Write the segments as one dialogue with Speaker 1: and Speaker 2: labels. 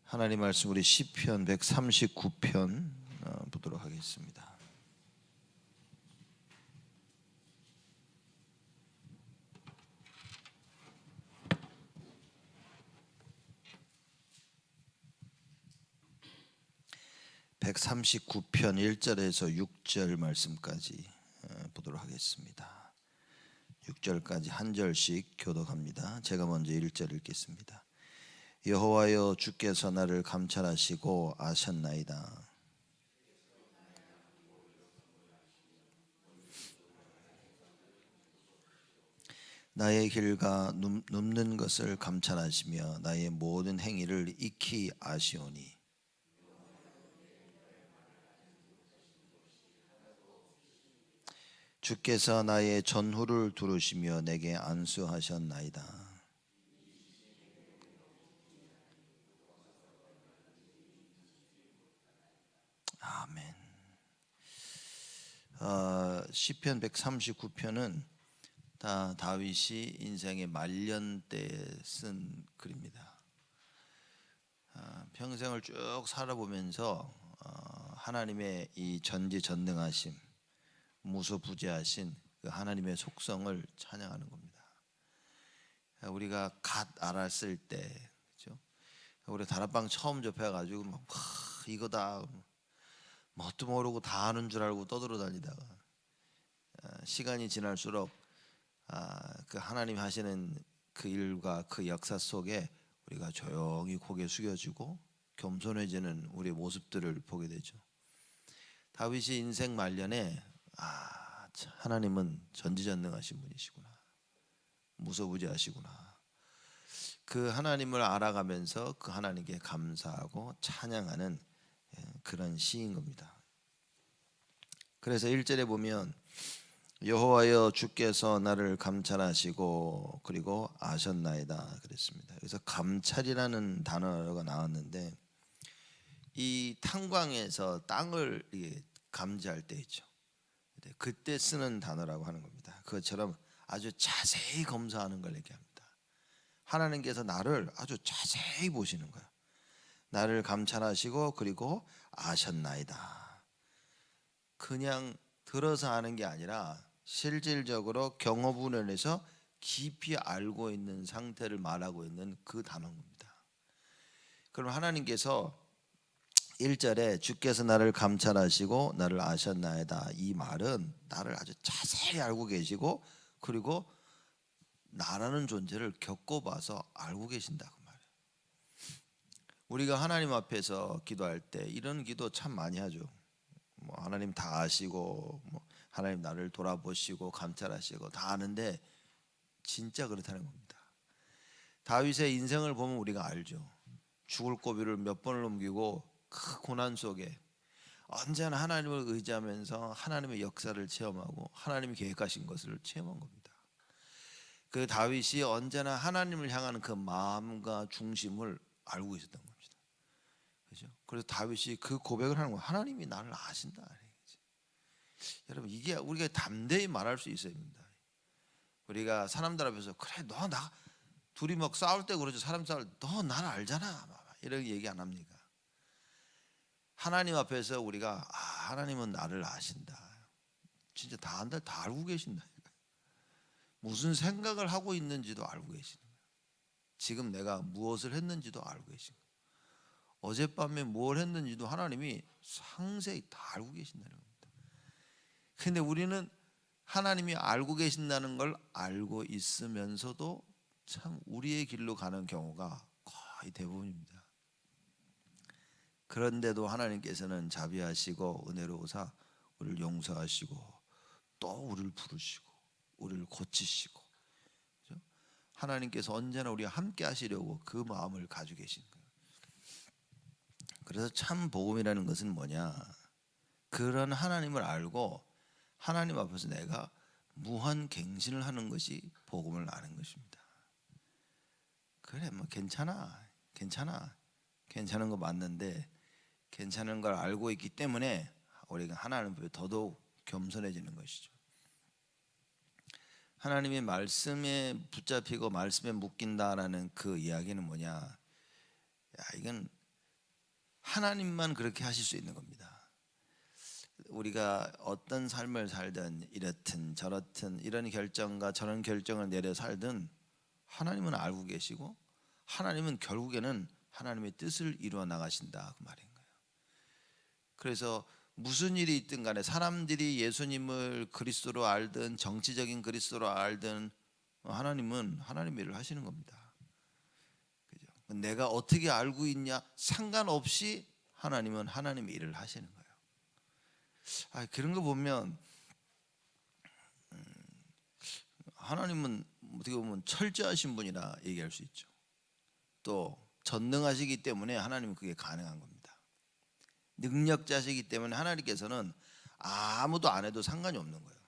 Speaker 1: 하나님 말씀 우리 시편 139편 보도록 하겠습니다. (139편) 1절에서 6절 말씀까지 보도록 하겠습니다. 6절까지 한 절씩 교독합니다. 제가 먼저 1절 읽겠습니다. 여호와여, 주께서 나를 감찰하시고 아셨나이다. 나의 길과 눕는 것을 감찰하시며 나의 모든 행위를 익히 아시오니 주께서 나의 전후를 두루시며 내게 안수하셨나이다. 아멘. 시편 139편은 다 다윗이 인생의 말년 때에 쓴 글입니다. 평생을 쭉 살아보면서 하나님의 이 전지전능하심, 무소부재하신 그 하나님의 속성을 찬양하는 겁니다. 우리가 갓 알았을 때, 그렇죠? 우리 다락방 처음 접해가지고 막 이거다, 뭣도 모르고 다 아는 줄 알고 떠들어다니다가 시간이 지날수록 그 하나님 하시는 그 일과 그 역사 속에 우리가 조용히 고개 숙여지고 겸손해지는 우리의 모습들을 보게 되죠. 다윗이 인생 말년에 하나님은 전지전능하신 분이시구나, 무소부재하시구나, 그 하나님을 알아가면서 그 하나님께 감사하고 찬양하는 그런 시인 겁니다. 그래서 1절에 보면 여호와여, 주께서 나를 감찰하시고 그리고 아셨나이다 그랬습니다. 그래서 감찰이라는 단어가 나왔는데, 이 탄광에서 땅을 감지할 때 있죠, 그때 쓰는 단어라고 하는 겁니다. 그것처럼 아주 자세히 검사하는 걸 얘기합니다. 하나님께서 나를 아주 자세히 보시는 거예요. 나를 감찰하시고 그리고 아셨나이다. 그냥 들어서 아는 게 아니라 실질적으로 경험분연해서 깊이 알고 있는 상태를 말하고 있는 그 단어입니다. 그럼 하나님께서 1절에 주께서 나를 감찰하시고 나를 아셨나이다, 이 말은 나를 아주 자세히 알고 계시고 그리고 나라는 존재를 겪어봐서 알고 계신다고 말해요. 우리가 하나님 앞에서 기도할 때 이런 기도 참 많이 하죠. 하나님 다 아시고 하나님 나를 돌아보시고 감찰하시고 다 아는데 진짜 그렇다는 겁니다. 다윗의 인생을 보면 우리가 알죠. 죽을 고비를 몇 번을 넘기고 그 고난 속에 언제나 하나님을 의지하면서 하나님의 역사를 체험하고 하나님이 계획하신 것을 체험한 겁니다. 그 다윗이 언제나 하나님을 향하는 그 마음과 중심을 알고 있었던 겁니다. 그렇죠? 그래서 다윗이 그 고백을 하는 거예요. 하나님이 나를 아신다. 여러분, 이게 우리가 담대히 말할 수 있어야 됩니다. 우리가 사람들 앞에서 그래 너 나 둘이 막 싸울 때 그러죠. 사람 싸울 때 너 나를 알잖아 이런 얘기 안 합니까? 하나님 앞에서 우리가 하나님은 나를 아신다, 진짜 다 안다, 다 알고 계신다, 무슨 생각을 하고 있는지도 알고 계시는 거예요. 지금 내가 무엇을 했는지도 알고 계신 거예요. 어젯밤에 뭘 했는지도 하나님이 상세히 다 알고 계신다는 겁니다. 근데 우리는 하나님이 알고 계신다는 걸 알고 있으면서도 참 우리의 길로 가는 경우가 거의 대부분입니다. 그런데도 하나님께서는 자비하시고 은혜로우사 우리를 용서하시고 또 우리를 부르시고 우리를 고치시고, 그렇죠? 하나님께서 언제나 우리와 함께 하시려고 그 마음을 가지고 계신 거예요. 그래서 참 복음이라는 것은 뭐냐, 그런 하나님을 알고 하나님 앞에서 내가 무한 갱신을 하는 것이 복음을 아는 것입니다. 그래 괜찮은 거 맞는데, 괜찮은 걸 알고 있기 때문에 우리가 하나님 앞에 더더욱 겸손해지는 것이죠. 하나님의 말씀에 붙잡히고 말씀에 묶인다라는 그 이야기는 뭐냐, 이건 하나님만 그렇게 하실 수 있는 겁니다. 우리가 어떤 삶을 살든 이렇든 저렇든 이런 결정과 저런 결정을 내려 살든 하나님은 알고 계시고 하나님은 결국에는 하나님의 뜻을 이루어 나가신다 그 말인 거예요. 그래서 무슨 일이 있든 간에 사람들이 예수님을 그리스도로 알든 정치적인 그리스도로 알든 하나님은 하나님의 일을 하시는 겁니다. 그죠? 내가 어떻게 알고 있냐 상관없이 하나님은 하나님의 일을 하시는 거예요. 그런 거 보면 하나님은 어떻게 보면 철저하신 분이라 얘기할 수 있죠. 또 전능하시기 때문에 하나님은 그게 가능한 겁니다. 능력자시기 때문에 하나님께서는 아무도 안 해도 상관이 없는 거예요.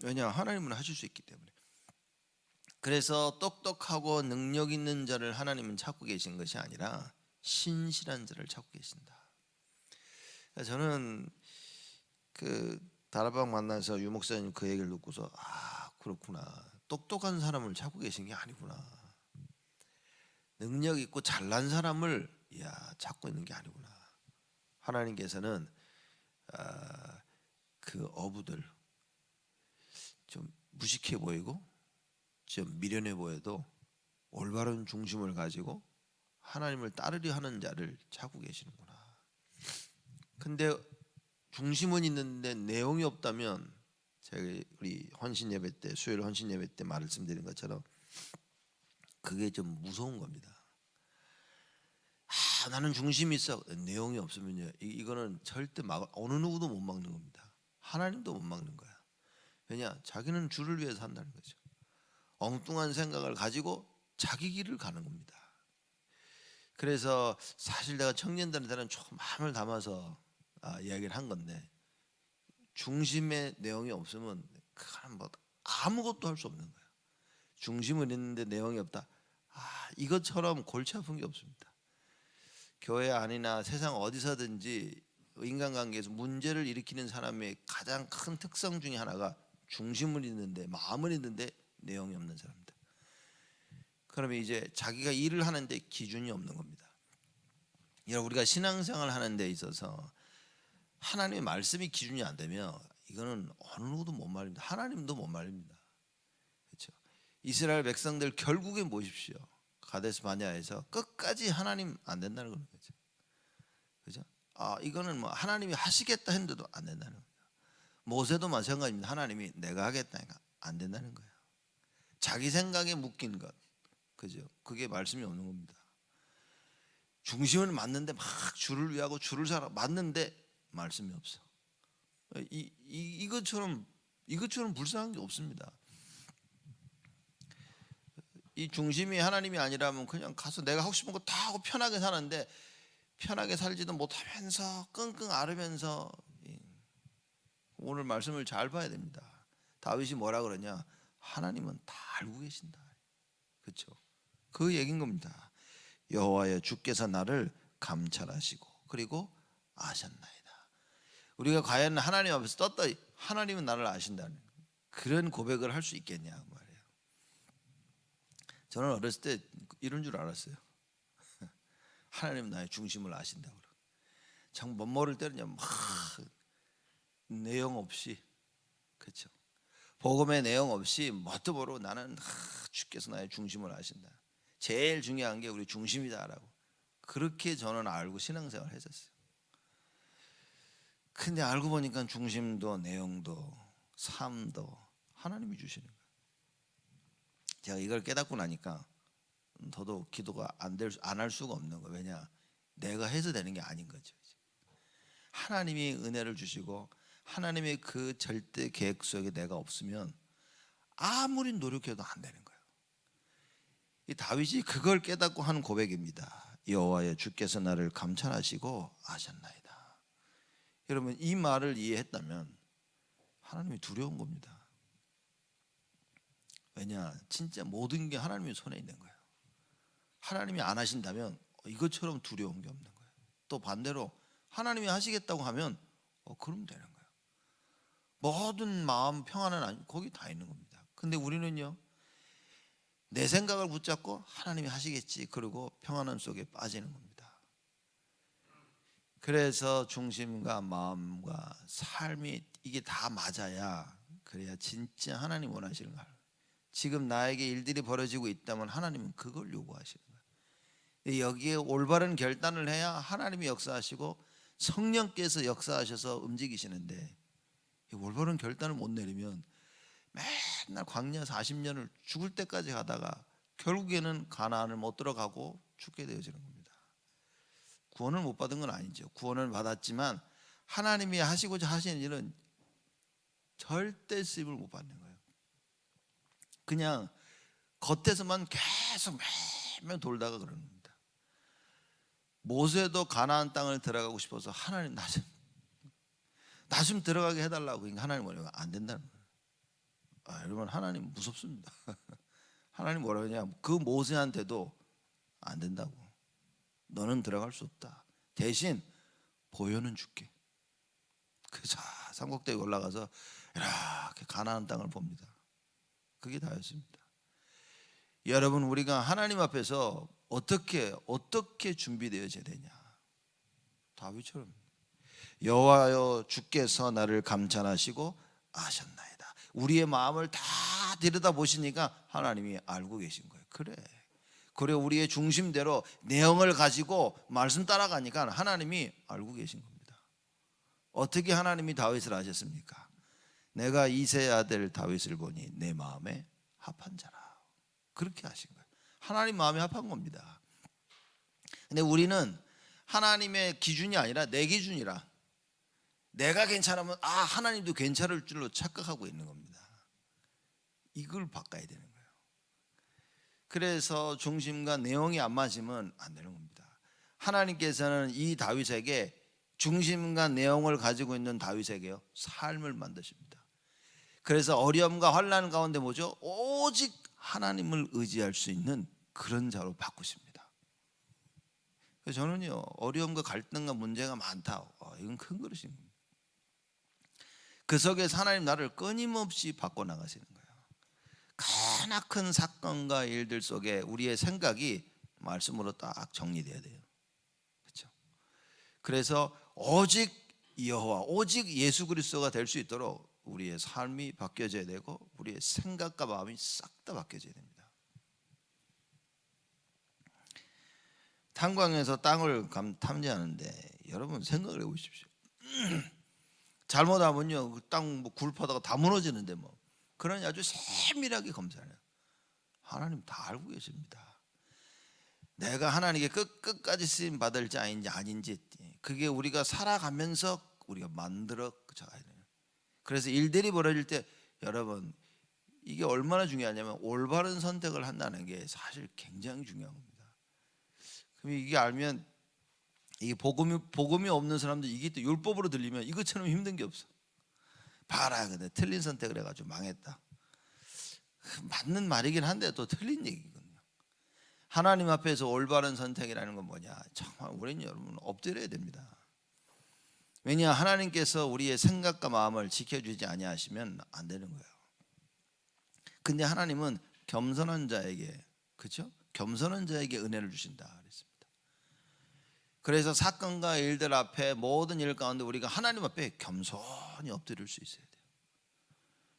Speaker 1: 왜냐 하나님은 하실 수 있기 때문에. 그래서 똑똑하고 능력 있는 자를 하나님은 찾고 계신 것이 아니라 신실한 자를 찾고 계신다. 저는 그 다락방 만나서 유 목사님 그 얘기를 듣고서 그렇구나. 똑똑한 사람을 찾고 계신 게 아니구나. 능력 있고 잘난 사람을 찾고 있는 게 아니구나. 하나님께서는 그 어부들 좀 무식해 보이고 좀 미련해 보여도 올바른 중심을 가지고 하나님을 따르려 하는 자를 찾고 계시는구나. 근데 중심은 있는데 내용이 없다면 제가 우리 헌신 예배 때 수요일 헌신 예배 때 말씀드린 것처럼 그게 좀 무서운 겁니다. 나는 중심이 있어. 내용이 없으면요. 이거는 절대 어느 누구도 못 막는 겁니다. 하나님도 못 막는 거야. 왜냐? 자기는 주를 위해서 산다는 거죠. 엉뚱한 생각을 가지고 자기 길을 가는 겁니다. 그래서 사실 내가 청년들한테는 조금 마음을 담아서 이야기를 한 건데 중심의 내용이 없으면 그건 뭐 아무것도 할 수 없는 거예요. 중심은 있는데 내용이 없다. 이것처럼 골치 아픈 게 없습니다. 교회 안이나 세상 어디서든지 인간관계에서 문제를 일으키는 사람의 가장 큰 특성 중에 하나가 중심은 있는데 마음은 있는데 내용이 없는 사람들. 그러면 이제 자기가 일을 하는데 기준이 없는 겁니다. 우리가 신앙생활 하는 데 있어서 하나님의 말씀이 기준이 안 되면 이거는 어느 누구도 못 말립니다. 하나님도 못 말립니다. 그렇죠? 이스라엘 백성들 결국에 보십시오. 가데스 바네아에서 끝까지 하나님 안 된다는 거죠. 그죠? 이거는 뭐 하나님이 하시겠다 했는데도 안 된다는 거예요. 모세도 마찬가지입니다. 하나님이 내가 하겠다니까 안 된다는 거예요. 자기 생각에 묶인 것, 그죠? 그게 말씀이 없는 겁니다. 중심은 맞는데 막 주를 위하고 주를 살아 맞는데 말씀이 없어. 이것처럼 불쌍한 게 없습니다. 이 중심이 하나님이 아니라면 그냥 가서 내가 하고 싶은 거 다 하고 편하게 사는데 편하게 살지도 못하면서 끙끙 앓으면서 오늘 말씀을 잘 봐야 됩니다. 다윗이 뭐라 그러냐? 하나님은 다 알고 계신다. 그렇죠? 그 얘기인 겁니다. 여호와여 주께서 나를 감찰하시고 그리고 아셨나이다. 우리가 과연 하나님 앞에서 떳떳이 하나님은 나를 아신다는 그런 고백을 할 수 있겠냐 말이에요. 저는 어렸을 때 이런 줄 알았어요. 하나님은 나의 중심을 아신다고. 참 못 모를 때는요 막 내용 없이 그렇죠. 복음의 내용 없이 뭣도 모르고 나는 주께서 나의 중심을 아신다. 제일 중요한 게 우리 중심이다라고 그렇게 저는 알고 신앙생활을 했었어요. 근데 알고 보니까 중심도 내용도 삶도 하나님이 주시는 거예요. 제가 이걸 깨닫고 나니까 더더욱 기도가 안 할 수가 없는 거예요. 왜냐? 내가 해서 되는 게 아닌 거죠. 하나님이 은혜를 주시고 하나님의 그 절대 계획 속에 내가 없으면 아무리 노력해도 안 되는 거예요. 이 다윗이 그걸 깨닫고 한 고백입니다. 여호와여 주께서 나를 감찰하시고 아셨나이다. 여러분 이 말을 이해했다면 하나님이 두려운 겁니다. 왜냐? 진짜 모든 게 하나님의 손에 있는 거예요. 하나님이 안 하신다면 이것처럼 두려운 게 없는 거예요. 또 반대로 하나님이 하시겠다고 하면 그러면 되는 거예요. 모든 마음 평안은 거기 다 있는 겁니다. 근데 우리는요 내 생각을 붙잡고 하나님이 하시겠지 그러고 평안함 속에 빠지는 겁니다. 그래서 중심과 마음과 삶이 이게 다 맞아야, 그래야 진짜 하나님 원하시는 거. 지금 나에게 일들이 벌어지고 있다면 하나님은 그걸 요구하시는 거예요. 여기에 올바른 결단을 해야 하나님이 역사하시고 성령께서 역사하셔서 움직이시는데, 이 올바른 결단을 못 내리면 맨날 광야 40년을 죽을 때까지 가다가 결국에는 가나안을 못 들어가고 죽게 되어지는 겁니다. 구원을 못 받은 건 아니죠. 구원을 받았지만 하나님이 하시고자 하시는 일은 절대 쓰임을 못 받는 거예요. 그냥 겉에서만 계속 매면 돌다가 그러는 겁니다. 모세도 가나안 땅을 들어가고 싶어서 하나님 나 좀 들어가게 해달라고. 그러니까 하나님 뭐냐면 안 된다는 거예요. 여러분, 하나님 무섭습니다. 하나님 뭐라고 하냐, 그 모세한테도 안 된다고. 너는 들어갈 수 없다. 대신 보여는 줄게. 그래서 산꼭대기 올라가서 이렇게 가나안 땅을 봅니다. 그게 다였습니다. 여러분, 우리가 하나님 앞에서 어떻게 준비되어져야 되냐. 다윗처럼 여호와여 주께서 나를 감찰하시고 아셨나이다. 우리의 마음을 다 들여다보시니까 하나님이 알고 계신 거예요. 그래 우리의 중심대로 내용을 가지고 말씀 따라가니까 하나님이 알고 계신 겁니다. 어떻게 하나님이 다윗을 아셨습니까? 내가 이새의 아들 다윗을 보니 내 마음에 합한 자라. 그렇게 하신 거예요. 하나님 마음에 합한 겁니다. 근데 우리는 하나님의 기준이 아니라 내 기준이라, 내가 괜찮으면 하나님도 괜찮을 줄로 착각하고 있는 겁니다. 이걸 바꿔야 되는 거예요. 그래서 중심과 내용이 안 맞으면 안 되는 겁니다. 하나님께서는 이 다윗에게 중심과 내용을 가지고 있는 다윗에게요 삶을 만드십니다. 그래서 어려움과 환난 가운데 뭐죠? 오직 하나님을 의지할 수 있는 그런 자로 바꾸십니다. 그래서 저는요, 어려움과 갈등과 문제가 많다, 이건 큰 그릇입니다. 그 속에서 하나님 나를 끊임없이 바꿔나가시는 거예요. 크나큰 사건과 일들 속에 우리의 생각이 말씀으로 딱 정리돼야 돼요. 그렇죠? 그래서 오직 여호와, 오직 예수 그리스도가 될 수 있도록 우리의 삶이 바뀌어져야 되고 우리의 생각과 마음이 싹 다 바뀌어져야 됩니다. 탄광에서 땅을 탐지하는데 여러분 생각을 해보십시오. 잘못하면요, 그 땅 굴 파다가 다 무너지는데 그러니 아주 세밀하게 검사해요. 하나님 다 알고 계십니다. 내가 하나님께 끝까지 쓰임 받을 자인지 아닌지, 그게 우리가 살아가면서 우리가 만들어 가야 돼요. 그래서 일들이 벌어질 때 여러분, 이게 얼마나 중요하냐면 올바른 선택을 한다는 게 사실 굉장히 중요한 겁니다. 그럼 이게 알면, 이게 복음이 없는 사람들, 이게 또 율법으로 들리면 이것처럼 힘든 게 없어. 봐라, 근데 틀린 선택을 해가지고 망했다. 맞는 말이긴 한데 또 틀린 얘기거든요. 하나님 앞에서 올바른 선택이라는 건 뭐냐? 정말 우리는 여러분 엎드려야 됩니다. 왜냐, 하나님께서 우리의 생각과 마음을 지켜주지 아니하시면 안 되는 거예요. 근데 하나님은 겸손한 자에게, 그렇죠? 겸손한 자에게 은혜를 주신다 그랬습니다. 그래서 사건과 일들 앞에, 모든 일 가운데 우리가 하나님 앞에 겸손히 엎드릴 수 있어야 돼요.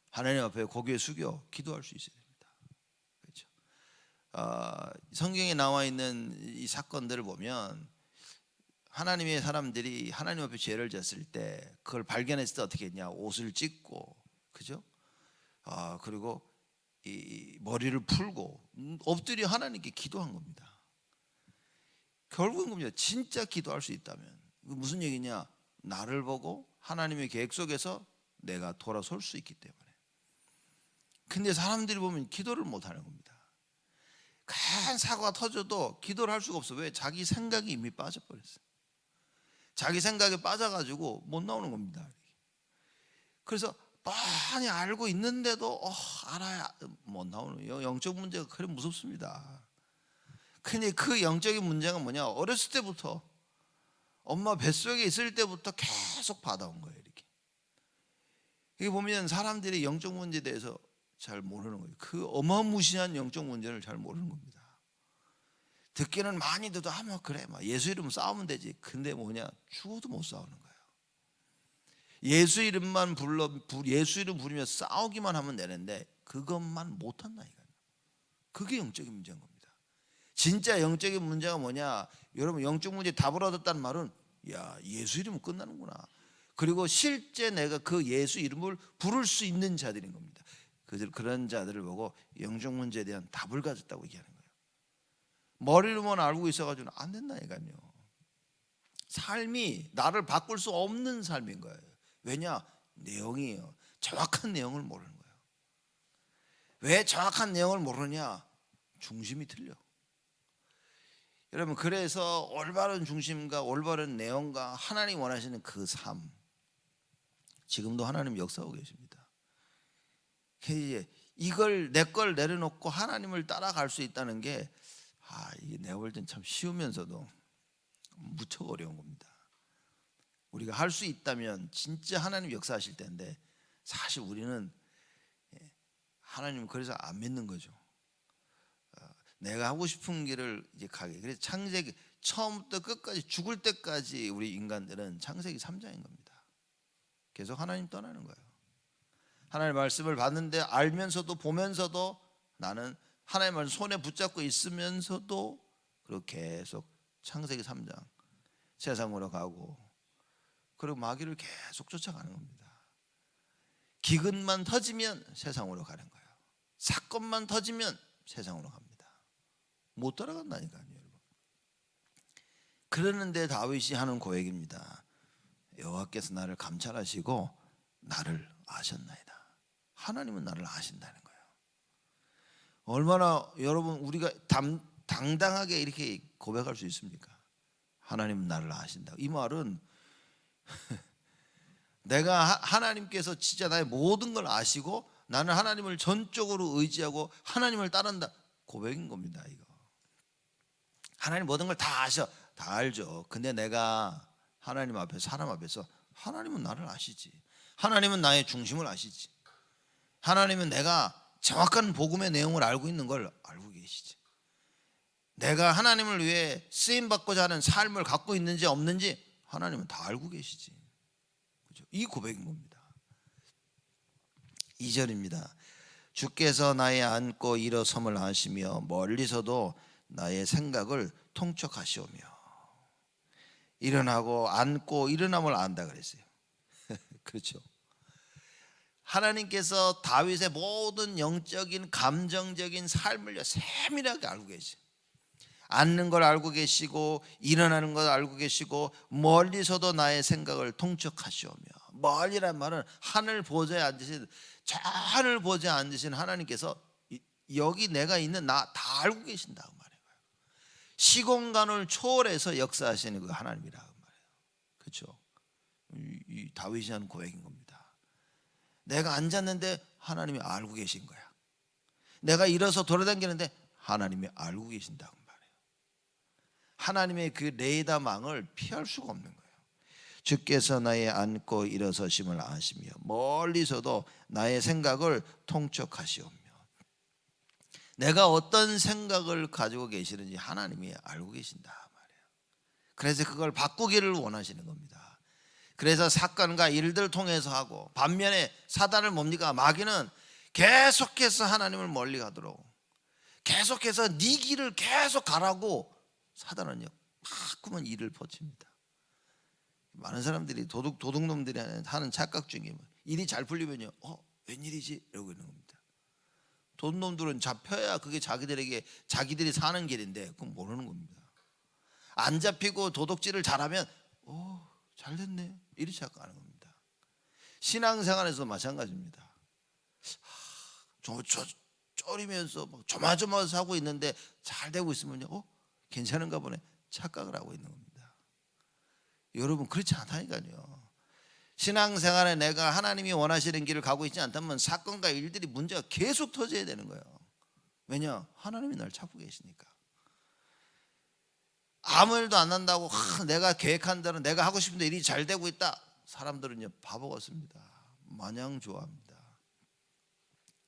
Speaker 1: 하나님 앞에 고개 숙여 기도할 수 있어야 됩니다. 그렇죠? 성경에 나와 있는 이 사건들을 보면 하나님의 사람들이 하나님 앞에 죄를 졌을 때 그걸 발견했을 때 어떻게 했냐? 옷을 찢고, 그죠? 그리고 이 머리를 풀고 엎드려 하나님께 기도한 겁니다. 결국은 겁니다. 진짜 기도할 수 있다면 무슨 얘기냐? 나를 보고 하나님의 계획 속에서 내가 돌아설 수 있기 때문에. 근데 사람들이 보면 기도를 못 하는 겁니다. 큰 사고가 터져도 기도를 할 수가 없어. 왜? 자기 생각이 이미 빠져버렸어요. 자기 생각에 빠져가지고 못 나오는 겁니다. 그래서 뻔히 알고 있는데도 알아야 못 나오는, 영적 문제가 그래 무섭습니다. 근데 그 영적인 문제가 뭐냐? 어렸을 때부터, 엄마 뱃속에 있을 때부터 계속 받아온 거예요. 이게 보면 사람들이 영적 문제에 대해서 잘 모르는 거예요. 그 어마무시한 영적 문제를 잘 모르는 겁니다. 듣기는 많이 듣도 뭐 그래, 예수 이름 싸우면 되지. 근데 뭐냐, 죽어도 못 싸우는 거예요. 예수 이름만 예수 이름 부르며 싸우기만 하면 되는데 그것만 못한다니까요. 그게 영적인 문제인 겁니다. 진짜 영적인 문제가 뭐냐, 여러분, 영적 문제 답을 얻었다는 말은 야, 예수 이름은 끝나는구나. 그리고 실제 내가 그 예수 이름을 부를 수 있는 자들인 겁니다. 그런 자들을 보고 영적 문제에 대한 답을 가졌다고 얘기하는 거예요. 머리로만 알고 있어가지고는 안 된다니까요. 삶이 나를 바꿀 수 없는 삶인 거예요. 왜냐? 내용이에요. 정확한 내용을 모르는 거예요. 왜 정확한 내용을 모르냐? 중심이 틀려. 여러분, 그래서 올바른 중심과 올바른 내용과 하나님 원하시는 그 삶, 지금도 하나님 역사하고 계십니다. 이걸 내 걸 내려놓고 하나님을 따라갈 수 있다는 게 이게 내가 볼 땐 참 쉬우면서도 무척 어려운 겁니다. 우리가 할 수 있다면 진짜 하나님 역사하실 텐데, 사실 우리는 하나님을 그래서 안 믿는 거죠. 내가 하고 싶은 길을 이제 가게. 그래서 창세기 처음부터 끝까지, 죽을 때까지 우리 인간들은 창세기 3장인 겁니다. 계속 하나님 떠나는 거예요. 하나님의 말씀을 받는데 알면서도 보면서도, 나는 하나님의 말씀 손에 붙잡고 있으면서도 그렇게 계속 창세기 3장 세상으로 가고, 그리고 마귀를 계속 쫓아가는 겁니다. 기근만 터지면 세상으로 가는 거예요. 사건만 터지면 세상으로 갑니다. 못 따라간다니까요, 여러분. 그러는데 다윗이 하는 고백입니다. 여호와께서 나를 감찰하시고 나를 아셨나이다. 하나님은 나를 아신다는 거예요. 얼마나 여러분 우리가 당당하게 이렇게 고백할 수 있습니까? 하나님은 나를 아신다. 이 말은 내가 하나님께서 진짜 나의 모든 걸 아시고 나는 하나님을 전적으로 의지하고 하나님을 따른다, 고백인 겁니다. 이거 하나님 모든 걸 다 아셔, 다 알죠. 근데 내가 하나님 앞에, 사람 앞에서 하나님은 나를 아시지. 하나님은 나의 중심을 아시지. 하나님은 내가 정확한 복음의 내용을 알고 있는 걸 알고 계시지. 내가 하나님을 위해 쓰임받고자 하는 삶을 갖고 있는지 없는지 하나님은 다 알고 계시지. 그렇죠? 이 고백인 겁니다. 2절입니다. 주께서 나의 앉고 일어섬을 아시며 멀리서도 나의 생각을 통촉하시오며. 일어나고 앉고 일어남을 안다 그랬어요. 그렇죠. 하나님께서 다윗의 모든 영적인 감정적인 삶을 세밀하게 알고 계세요. 앉는 걸 알고 계시고 일어나는 걸 알고 계시고 멀리서도 나의 생각을 통촉하시오며. 멀리란 말은 하늘 보좌에 앉으신, 저 하늘 보좌에 앉으신 하나님께서 여기 내가 있는 나 다 알고 계신다고 말해요. 시공간을 초월해서 역사하시는 그 하나님이라고 말해요. 그렇죠? 이 다윗이 하는 고백인 겁니다. 내가 앉았는데 하나님이 알고 계신 거야. 내가 일어서 돌아다니는데 하나님이 알고 계신다고 말해요. 하나님의 그 레이더망을 피할 수가 없는 거예요. 주께서 나의 앉고 일어서심을 아시며 멀리서도 나의 생각을 통촉하시오며. 내가 어떤 생각을 가지고 계시는지 하나님이 알고 계신다 말이에요. 그래서 그걸 바꾸기를 원하시는 겁니다. 그래서 사건과 일들 통해서 하고, 반면에 사단을 뭡니까? 마귀는 계속해서 하나님을 멀리 가도록, 계속해서 네 길을 계속 가라고 사단은요 자꾸만 일을 퍼칩니다. 많은 사람들이 도둑놈들이 하는 착각 중에 일이 잘 풀리면요, 웬일이지? 이러고 있는 겁니다. 도둑놈들은 잡혀야 그게 자기들이 사는 길인데 그건 모르는 겁니다. 안 잡히고 도둑질을 잘하면 잘 됐네, 이렇게 생각하는 겁니다. 신앙생활에서 마찬가지입니다. 쫄이면서 조마조마해서 하고 있는데 잘 되고 있으면요, 괜찮은가 보네, 착각을 하고 있는 겁니다. 여러분, 그렇지 않다니까요. 신앙생활에 내가 하나님이 원하시는 길을 가고 있지 않다면 사건과 일들이, 문제가 계속 터져야 되는 거예요. 왜냐? 하나님이 날 찾고 계시니까. 아무 일도 안 난다고 내가 계획한 대로 내가 하고 싶은 데 일이 잘 되고 있다, 사람들은요 바보 같습니다. 마냥 좋아합니다.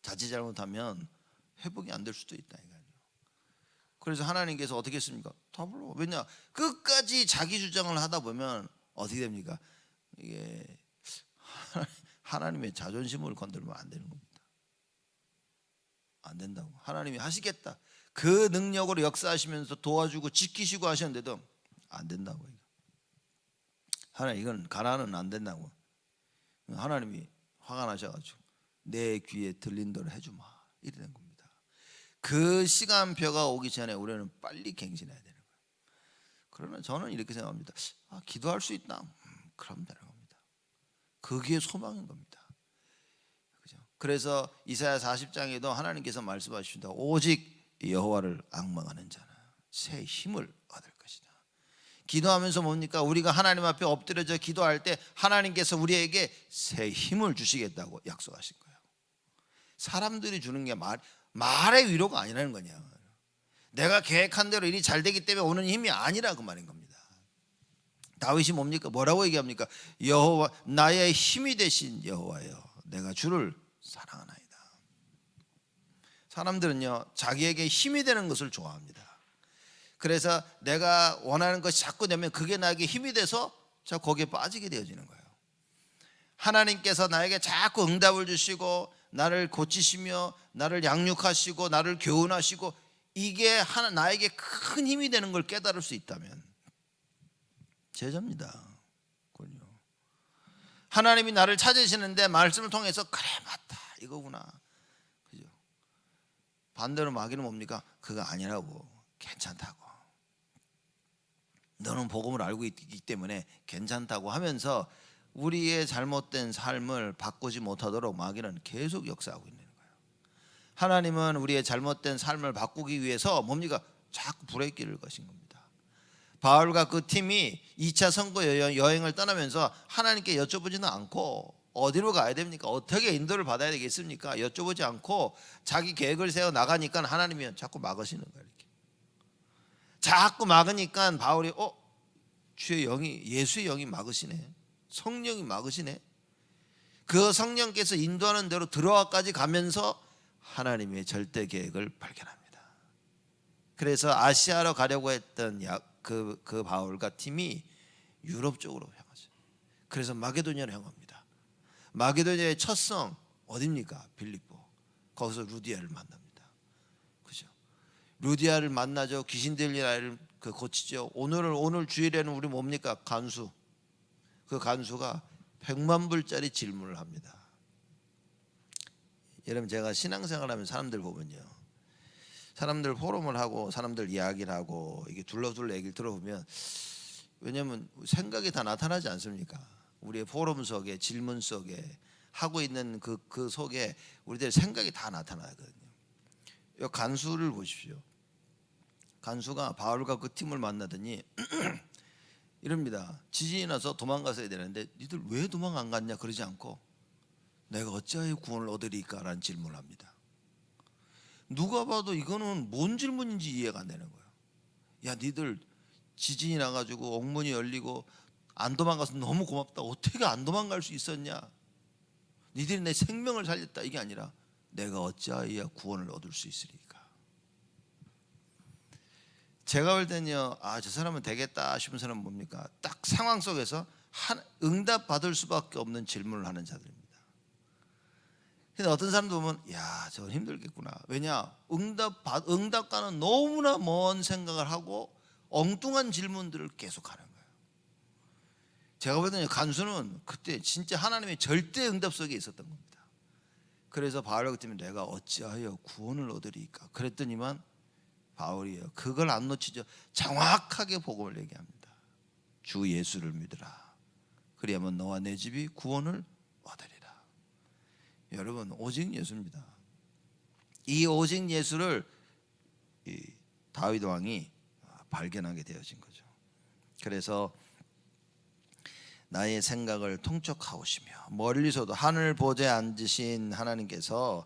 Speaker 1: 자칫 잘못하면 회복이 안 될 수도 있다니까요. 그래서 하나님께서 어떻게 했습니까? 답을. 왜냐? 끝까지 자기 주장을 하다 보면 어떻게 됩니까? 이게 하나님의 자존심을 건들면 안 되는 겁니다. 안 된다고. 하나님이 하시겠다, 그 능력으로 역사하시면서 도와주고 지키시고 하셨는데도 안 된다고. 하나님, 이건 가난은 안 된다고. 하나님이 화가 나셔가지고 내 귀에 들린 대로 해주마, 이래 된 겁니다. 그 시간표가 오기 전에 우리는 빨리 갱신해야 되는 거예요. 그러면 저는 이렇게 생각합니다. 기도할 수 있다, 그럼 되는 겁니다. 그게 소망인 겁니다. 그죠? 그래서 이사야 40장에도 하나님께서 말씀하십니다. 오직 여호와를 앙망하는 자는 새 힘을 얻을 것이다. 기도하면서 뭡니까? 우리가 하나님 앞에 엎드려져 기도할 때 하나님께서 우리에게 새 힘을 주시겠다고 약속하신 거예요. 사람들이 주는 게 말의 위로가 아니라는 거냐. 내가 계획한 대로 일이 잘 되기 때문에 오는 힘이 아니라 그 말인 겁니다. 다윗이 뭡니까? 뭐라고 얘기합니까? 여호와, 나의 힘이 되신 여호와여, 내가 주를 사랑하나이다. 사람들은요, 자기에게 힘이 되는 것을 좋아합니다. 그래서 내가 원하는 것이 자꾸 되면 그게 나에게 힘이 돼서 자 거기에 빠지게 되어지는 거예요. 하나님께서 나에게 자꾸 응답을 주시고 나를 고치시며 나를 양육하시고 나를 교훈하시고 이게 나에게 큰 힘이 되는 걸 깨달을 수 있다면 제자입니다. 그군요. 하나님이 나를 찾으시는데 말씀을 통해서 그래 맞다 이거구나. 그죠? 반대로 마귀는 뭡니까? 그거 아니라고, 괜찮다고. 너는 복음을 알고 있기 때문에 괜찮다고 하면서 우리의 잘못된 삶을 바꾸지 못하도록 마귀는 계속 역사하고 있는 거예요. 하나님은 우리의 잘못된 삶을 바꾸기 위해서 뭡니까? 자꾸 브레이크를 거신 겁니다. 바울과 그 팀이 2차 선거 여행을 떠나면서 하나님께 여쭤보지는 않고 어디로 가야 됩니까? 어떻게 인도를 받아야 되겠습니까? 여쭤보지 않고 자기 계획을 세워 나가니까 하나님이 자꾸 막으시는 거예요. 이렇게 자꾸 막으니까 바울이 주의 영이, 예수의 영이 막으시네, 성령이 막으시네. 그 성령께서 인도하는 대로 들어와까지 가면서 하나님의 절대 계획을 발견합니다. 그래서 아시아로 가려고 했던 그 바울과 팀이 유럽 쪽으로 향하죠. 그래서 마게도니아로 향합니다. 마게도니아의 첫 성 어디입니까? 빌립보. 거기서 루디아를 만납니다. 그죠? 루디아를 만나죠. 귀신 들린 아이를 고치죠. 오늘 주일에는 우리 뭡니까? 간수. 그 간수가 100만 불짜리 질문을 합니다. 여러분, 제가 신앙생활하면 사람들 보면요, 사람들 포럼을 하고 사람들 이야기를 하고 이게 둘러둘러 얘기를 들어보면, 왜냐하면 생각이 다 나타나지 않습니까? 우리의 포럼 속에, 질문 속에 하고 있는 그 속에 우리들 생각이 다 나타나거든요. 이 간수를 보십시오. 간수가 바울과 그 팀을 만나더니 이럽니다. 지진이 나서 도망가서야 되는데 니들 왜 도망 안 갔냐 그러지 않고 내가 어찌하여 구원을 얻으리까 라는 질문을 합니다. 누가 봐도 이거는 뭔 질문인지 이해가 안 되는 거예요. 야, 니들 지진이 나가지고 옥문이 열리고 안 도망가서 너무 고맙다. 어떻게 안 도망갈 수 있었냐? 니들이 내 생명을 살렸다. 이게 아니라 내가 어찌하여 구원을 얻을 수 있으리까? 제가 볼 때는요, 저 사람은 되겠다 싶은 사람은 뭡니까? 딱 상황 속에서 응답 받을 수밖에 없는 질문을 하는 자들입니다. 근데 어떤 사람도 보면 저건 힘들겠구나. 왜냐? 응답과는 너무나 먼 생각을 하고 엉뚱한 질문들을 계속하는 거예요. 제가 볼 때는 간수는 그때 진짜 하나님의 절대 응답 속에 있었던 겁니다. 그래서 바울과 때문에 내가 어찌하여 구원을 얻으리까? 그랬더니만 바울이요, 그걸 안 놓치죠. 정확하게 복음을 얘기합니다. 주 예수를 믿으라. 그리하면 너와 내 집이 구원을 얻으리라. 여러분, 오직 예수입니다. 이 오직 예수를 다윗 왕이 발견하게 되어진 거죠. 그래서 나의 생각을 통촉하오시며 멀리서도 하늘 보좌에 앉으신 하나님께서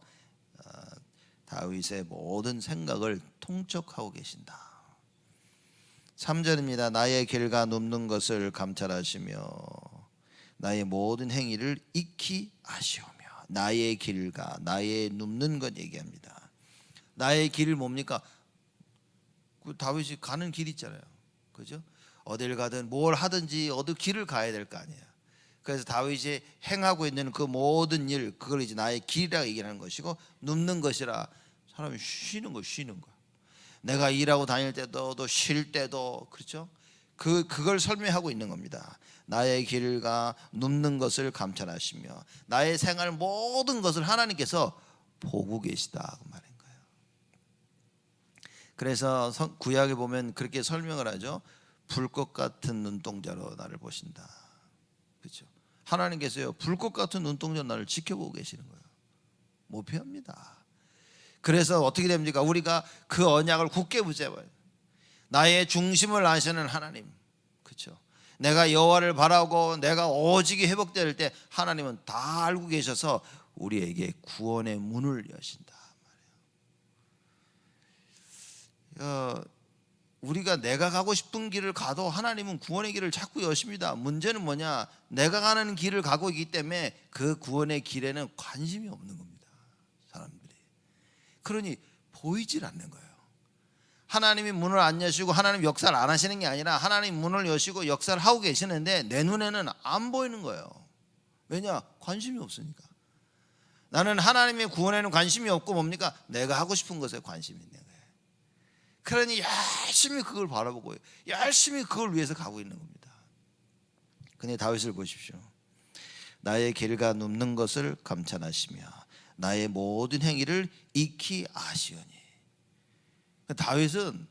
Speaker 1: 다윗의 모든 생각을 통촉하고 계신다. 3절입니다. 나의 길과 눕는 것을 감찰하시며 나의 모든 행위를 익히 아시오며. 나의 길과 나의 눕는 것 얘기합니다. 나의 길을 뭡니까? 그 다윗이 가는 길 있잖아요. 그죠? 어딜 가든 뭘 하든지 어디 길을 가야 될 거 아니에요. 그래서 다윗이 행하고 있는 그 모든 일, 그걸 이제 나의 길이라 얘기하는 것이고, 눕는 것이라 사람이 쉬는 거야. 내가 일하고 다닐 때도 또 쉴 때도, 그렇죠? 그걸 설명하고 있는 겁니다. 나의 길과 눕는 것을 감찰하시며 나의 생활 모든 것을 하나님께서 보고 계시다 그 말인 거예요. 그래서 구약에 보면 그렇게 설명을 하죠. 불꽃 같은 눈동자로 나를 보신다. 그렇죠? 하나님께서요, 불꽃 같은 눈동자로 나를 지켜보고 계시는 거예요. 못 피합니다. 그래서 어떻게 됩니까? 우리가 그 언약을 굳게 붙잡아요. 나의 중심을 아시는 하나님, 그렇죠? 내가 여호와를 바라고 내가 오직이 회복될 때 하나님은 다 알고 계셔서 우리에게 구원의 문을 여신다 말이에요. 우리가 내가 가고 싶은 길을 가도 하나님은 구원의 길을 자꾸 여십니다. 문제는 뭐냐? 내가 가는 길을 가고 있기 때문에 그 구원의 길에는 관심이 없는 겁니다, 사람들이. 그러니 보이질 않는 거예요. 하나님이 문을 안 여시고 하나님 역사를 안 하시는 게 아니라 하나님 문을 여시고 역사를 하고 계시는데 내 눈에는 안 보이는 거예요. 왜냐? 관심이 없으니까. 나는 하나님의 구원에는 관심이 없고 뭡니까? 내가 하고 싶은 것에 관심이 있는 거예요. 그러니 열심히 그걸 바라보고 열심히 그걸 위해서 가고 있는 겁니다. 근데 다윗을 보십시오. 나의 길과 눕는 것을 감찰하시며 나의 모든 행위를 익히 아시오니. 다윗은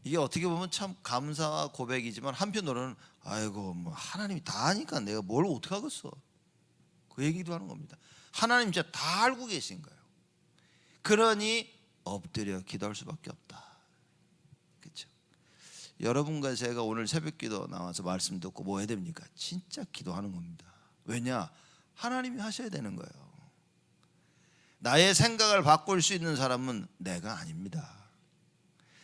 Speaker 1: 이게 어떻게 보면 참 감사와 고백이지만 한편으로는 아이고 뭐 하나님이 다 아니까 내가 뭘 어떻게 하겠어, 그 얘기도 하는 겁니다. 하나님 진짜 다 알고 계신 거예요. 그러니 엎드려 기도할 수밖에 없다. 그렇죠? 여러분과 제가 오늘 새벽기도 나와서 말씀 듣고 뭐 해야 됩니까? 진짜 기도하는 겁니다. 왜냐? 하나님이 하셔야 되는 거예요. 나의 생각을 바꿀 수 있는 사람은 내가 아닙니다.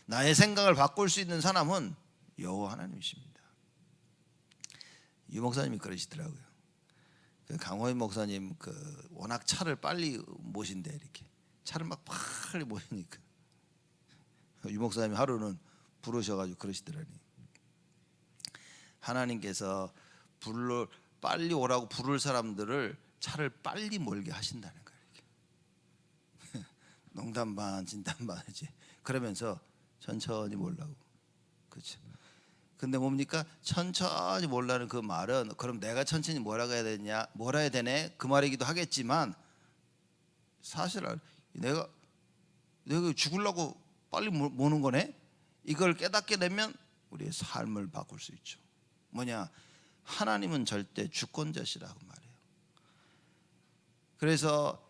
Speaker 1: 나의 생각을 바꿀 수 있는 사람은 여호와 하나님이십니다. 유 목사님이 그러시더라고요. 강호인 목사님 워낙 차를 빨리 모신대. 이렇게 차를 막 빨리 모시니까 유 목사님이 하루는 부르셔가지고 그러시더라니. 하나님께서 빨리 오라고 부를 사람들을 차를 빨리 몰게 하신다는 거예요. 이렇게. 농담 반 진담 반이지. 그러면서 천천히 몰라고. 그렇죠? 근데 뭡니까? 천천히 몰라는 그 말은 그럼 내가 천천히 뭐라고 해야 되냐? 뭐라 해야 되네? 그 말이기도 하겠지만 사실 내가 죽으려고 빨리 모는 거네? 이걸 깨닫게 되면 우리의 삶을 바꿀 수 있죠. 뭐냐? 하나님은 절대 주권자시라고 말해요. 그래서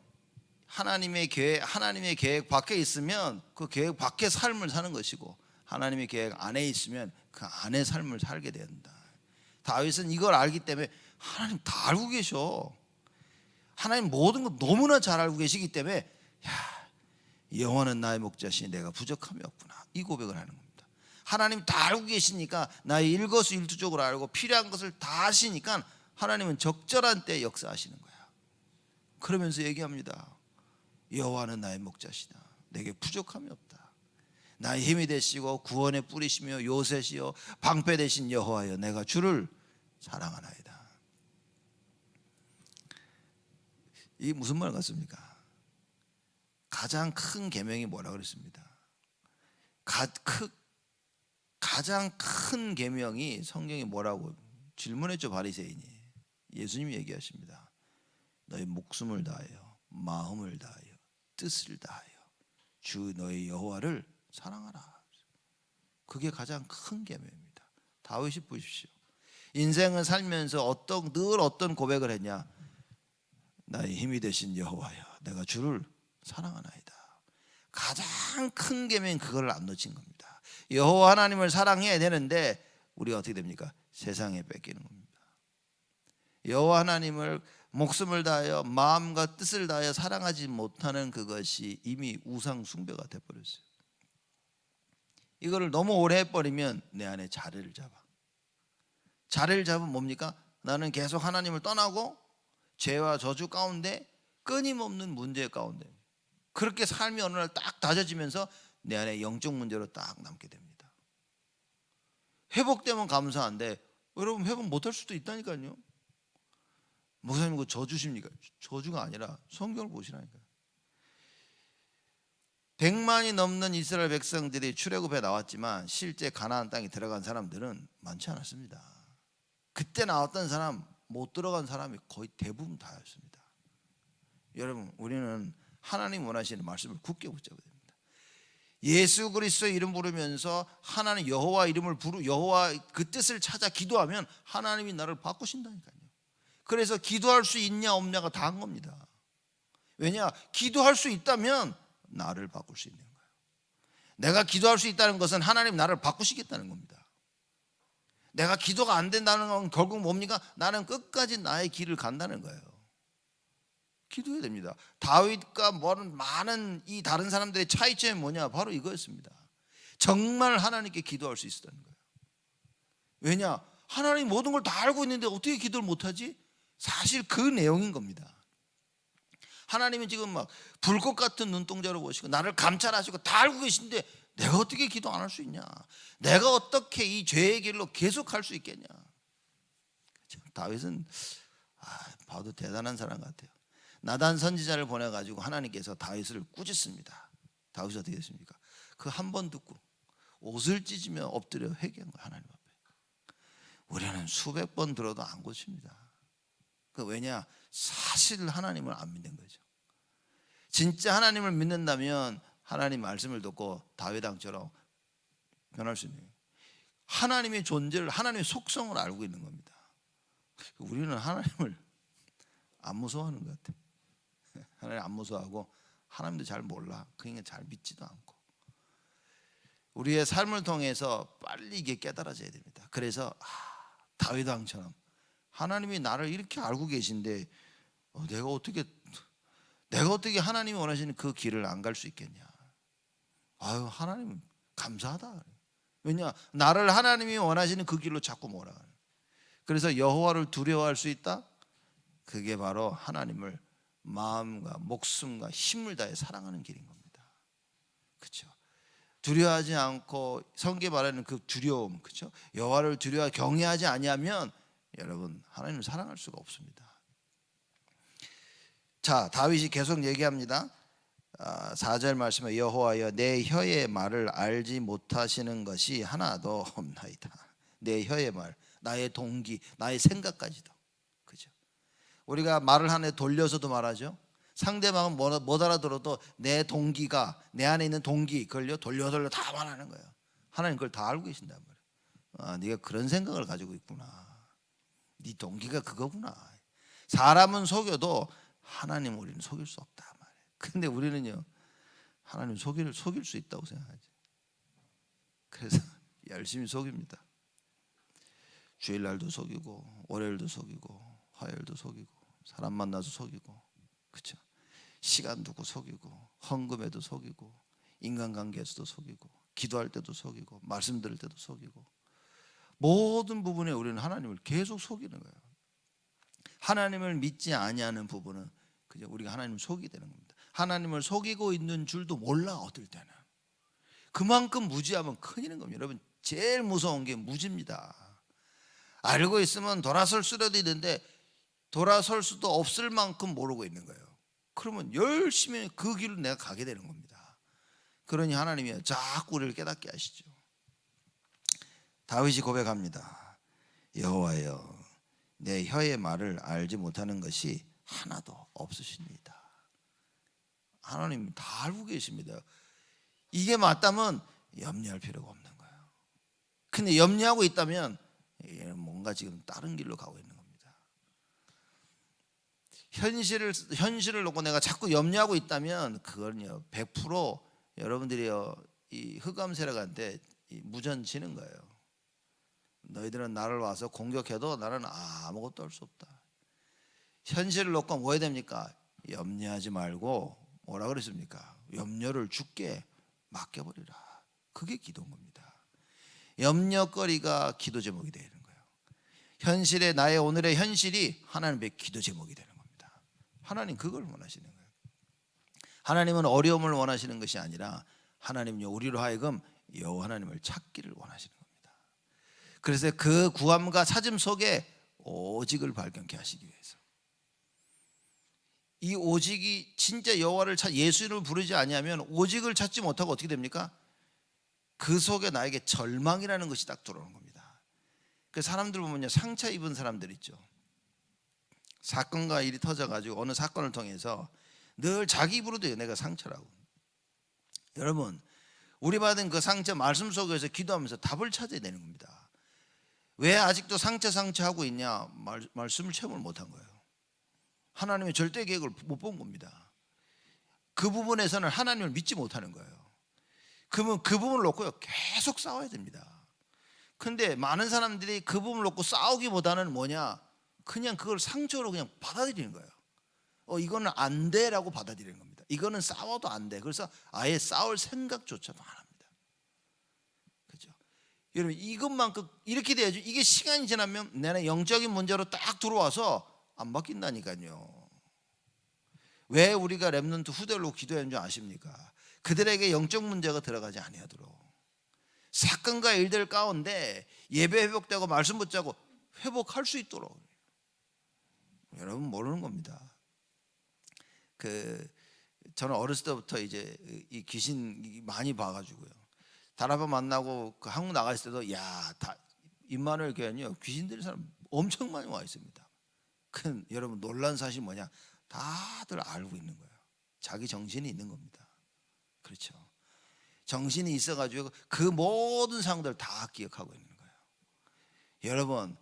Speaker 1: 하나님의 계획 밖에 있으면 그 계획 밖의 삶을 사는 것이고, 하나님의 계획 안에 있으면 그 안의 삶을 살게 된다. 다윗은 이걸 알기 때문에 하나님 다 알고 계셔. 하나님 모든 것 너무나 잘 알고 계시기 때문에 여호와는 나의 목자시니 내가 부족함이 없구나, 이 고백을 하는 겁니다. 하나님 다 알고 계시니까 나의 일거수일투족을 알고 필요한 것을 다 아시니까 하나님은 적절한 때에 역사하시는 거야. 그러면서 얘기합니다. 여호와는 나의 목자시다. 내게 부족함이 없다. 나의 힘이 되시고 구원의 뿌리시며 요새시여 방패 되신 여호와여, 내가 주를 사랑하나이다. 이게 무슨 말 같습니까? 가장 큰 계명이 뭐라 그랬습니다? 가장 큰 계명이 성경이 뭐라고 질문했죠, 바리새인이. 예수님이 얘기하십니다. 너희 목숨을 다하여 마음을 다하여 뜻을 다하여 주 너희 여호와를 사랑하라. 그게 가장 큰 계명입니다. 다윗이 보십시오. 인생을 살면서 늘 어떤 고백을 했냐? 나의 힘이 되신 여호와여, 내가 주를 사랑하나이다. 가장 큰 계명은 그걸 안 놓친 겁니다. 여호와 하나님을 사랑해야 되는데 우리가 어떻게 됩니까? 세상에 뺏기는 겁니다. 여호와 하나님을 목숨을 다하여 마음과 뜻을 다하여 사랑하지 못하는 그것이 이미 우상 숭배가 돼버렸어요. 이거를 너무 오래 해버리면 내 안에 자리를 잡아. 자리를 잡으면 뭡니까? 나는 계속 하나님을 떠나고 죄와 저주 가운데 끊임없는 문제 가운데 그렇게 삶이 어느 날 딱 다져지면서 내 안에 영적 문제로 딱 남게 됩니다. 회복되면 감사한데 여러분 회복 못할 수도 있다니까요. 목사님 그 저주십니까? 저주가 아니라 성경을 보시라니까요. 100만이 넘는 이스라엘 백성들이 출애굽에 나왔지만 실제 가나안 땅에 들어간 사람들은 많지 않았습니다. 그때 나왔던 사람 못 들어간 사람이 거의 대부분 다였습니다. 여러분 우리는 하나님 원하시는 말씀을 굳게 붙잡아야 됩니다. 예수 그리스도 이름 부르면서 하나님 여호와 이름을 여호와 그 뜻을 찾아 기도하면 하나님이 나를 바꾸신다니까요. 그래서 기도할 수 있냐 없냐가 다 한 겁니다. 왜냐? 기도할 수 있다면 나를 바꿀 수 있는 거예요. 내가 기도할 수 있다는 것은 하나님 나를 바꾸시겠다는 겁니다. 내가 기도가 안 된다는 건 결국 뭡니까? 나는 끝까지 나의 길을 간다는 거예요. 기도해야 됩니다. 다윗과 많은 이 다른 사람들의 차이점이 뭐냐? 바로 이거였습니다. 정말 하나님께 기도할 수 있었다는 거예요. 왜냐? 하나님 모든 걸 다 알고 있는데 어떻게 기도를 못하지? 사실 그 내용인 겁니다. 하나님은 지금 막 불꽃 같은 눈동자로 보시고 나를 감찰하시고 다 알고 계신데 내가 어떻게 기도 안 할 수 있냐? 내가 어떻게 이 죄의 길로 계속 할 수 있겠냐? 다윗은 봐도 대단한 사람 같아요. 나단 선지자를 보내가지고 하나님께서 다윗을 꾸짖습니다. 다윗이 어떻게 했습니까? 그 한 번 듣고 옷을 찢으며 엎드려 회개한 거예요. 하나님 앞에. 우리는 수백 번 들어도 안 고칩니다. 왜냐? 사실 하나님을 안 믿는 거죠. 진짜 하나님을 믿는다면 하나님 말씀을 듣고 다윗 왕처럼 변할 수 있는 거예요. 하나님의 존재를, 하나님의 속성을 알고 있는 겁니다. 우리는 하나님을 안 무서워하는 것 같아요. 하나님 안 무서워하고 하나님도 잘 몰라. 그러니까 잘 믿지도 않고. 우리의 삶을 통해서 빨리 이게 깨달아져야 됩니다. 그래서 다윗 왕처럼 하나님이 나를 이렇게 알고 계신데 내가 어떻게 하나님이 원하시는 그 길을 안 갈 수 있겠냐? 아유, 하나님은 감사하다. 왜냐? 나를 하나님이 원하시는 그 길로 자꾸 몰아가는. 그래서 여호와를 두려워할 수 있다? 그게 바로 하나님을 마음과 목숨과 힘을 다해 사랑하는 길인 겁니다. 그렇죠? 두려워하지 않고 성경에 말하는 그 두려움, 그렇죠? 여호와를 두려워 경외하지 아니하면 여러분 하나님을 사랑할 수가 없습니다. 자, 다윗이 계속 얘기합니다. 4절 말씀에 여호와여 내 혀의 말을 알지 못하시는 것이 하나도 없나이다. 내 혀의 말, 나의 동기, 나의 생각까지도. 그죠? 우리가 말을 하나 돌려서도 말하죠. 상대방은 못 알아들어도 내 동기가, 내 안에 있는 동기 그걸요 돌려 다 말하는 거예요. 하나님 그걸 다 알고 계신단 말이에요. 네가 그런 생각을 가지고 있구나. 네 동기가 그거구나. 사람은 속여도 하나님 우리는 속일 수 없다 말이에요. 근데 우리는요 하나님 속일 수 있다고 생각하죠. 그래서 열심히 속입니다. 주일날도 속이고 월요일도 속이고 화요일도 속이고 사람 만나서 속이고, 그렇죠? 시간 두고 속이고 헌금에도 속이고 인간관계에서도 속이고 기도할 때도 속이고 말씀 들을 때도 속이고 모든 부분에 우리는 하나님을 계속 속이는 거예요. 하나님을 믿지 아니하는 부분은 그냥 우리가 하나님을 속이게 되는 겁니다. 하나님을 속이고 있는 줄도 몰라. 어떨 때는 그만큼 무지하면 큰일인 겁니다. 여러분 제일 무서운 게 무지입니다. 알고 있으면 돌아설 수라도 있는데 돌아설 수도 없을 만큼 모르고 있는 거예요. 그러면 열심히 그 길을 내가 가게 되는 겁니다. 그러니 하나님이 자꾸 우리를 깨닫게 하시죠. 다윗이 고백합니다. 여호와여 내 혀의 말을 알지 못하는 것이 하나도 없으십니다. 하나님 다 알고 계십니다. 이게 맞다면 염려할 필요가 없는 거예요. 근데 염려하고 있다면 뭔가 지금 다른 길로 가고 있는 겁니다. 현실을 놓고 내가 자꾸 염려하고 있다면 그건요 100% 여러분들이요 이 흑암세력한테 무전지는 거예요. 너희들은 나를 와서 공격해도 나는 아무것도 할 수 없다. 현실을 놓고 뭐 해야 됩니까? 염려하지 말고 뭐라 그랬습니까? 염려를 주께 맡겨버리라. 그게 기도인 겁니다. 염려거리가 기도 제목이 되는 거예요. 현실의 나의 오늘의 현실이 하나님의 기도 제목이 되는 겁니다. 하나님 그걸 원하시는 거예요. 하나님은 어려움을 원하시는 것이 아니라 하나님요 우리로 하여금 여호와 하나님을 찾기를 원하시는 겁니다. 그래서 그 구함과 찾음 속에 오직을 발견케 하시기 위해서, 이 오직이 진짜 여호와를 예수를 부르지 아니하면 오직을 찾지 못하고 어떻게 됩니까? 그 속에 나에게 절망이라는 것이 딱 들어오는 겁니다. 그 사람들 보면요, 상처 입은 사람들 있죠. 사건과 일이 터져가지고 어느 사건을 통해서 늘 자기 입으로도 내가 상처라고. 여러분, 우리 받은 그 상처 말씀 속에서 기도하면서 답을 찾아야 되는 겁니다. 왜 아직도 상처하고 있냐? 말씀을 체험을 못한 거예요. 하나님의 절대 계획을 못 본 겁니다. 그 부분에서는 하나님을 믿지 못하는 거예요. 그러면 그 부분을 놓고요 계속 싸워야 됩니다. 근데 많은 사람들이 그 부분을 놓고 싸우기보다는 뭐냐, 그냥 그걸 상처로 그냥 받아들이는 거예요. 이거는 안 돼라고 받아들이는 겁니다. 이거는 싸워도 안 돼. 그래서 아예 싸울 생각조차도 안 합니다. 그렇죠? 여러분, 이것만 이렇게 돼야지. 이게 시간이 지나면 내가 영적인 문제로 딱 들어와서 안 바뀐다니까요. 왜 우리가 렘넌트 후대를 놓고 기도하는 줄 아십니까? 그들에게 영적 문제가 들어가지 아니하도록, 사건과 일들 가운데 예배 회복되고 말씀 붙잡고 회복할 수 있도록. 여러분 모르는 겁니다. 저는 어렸을 때부터 이제 이 귀신 많이 봐가지고요. 다락방 만나고 그 한국 나가 있을 때도 임마누엘 교회는요 귀신 들린 사람 엄청 많이 와 있습니다. 여러분 놀란 사실 뭐냐? 다들 알고 있는 거예요. 자기 정신이 있는 겁니다. 그렇죠? 정신이 있어가지고 그 모든 상황들을 다 기억하고 있는 거예요. 여러분,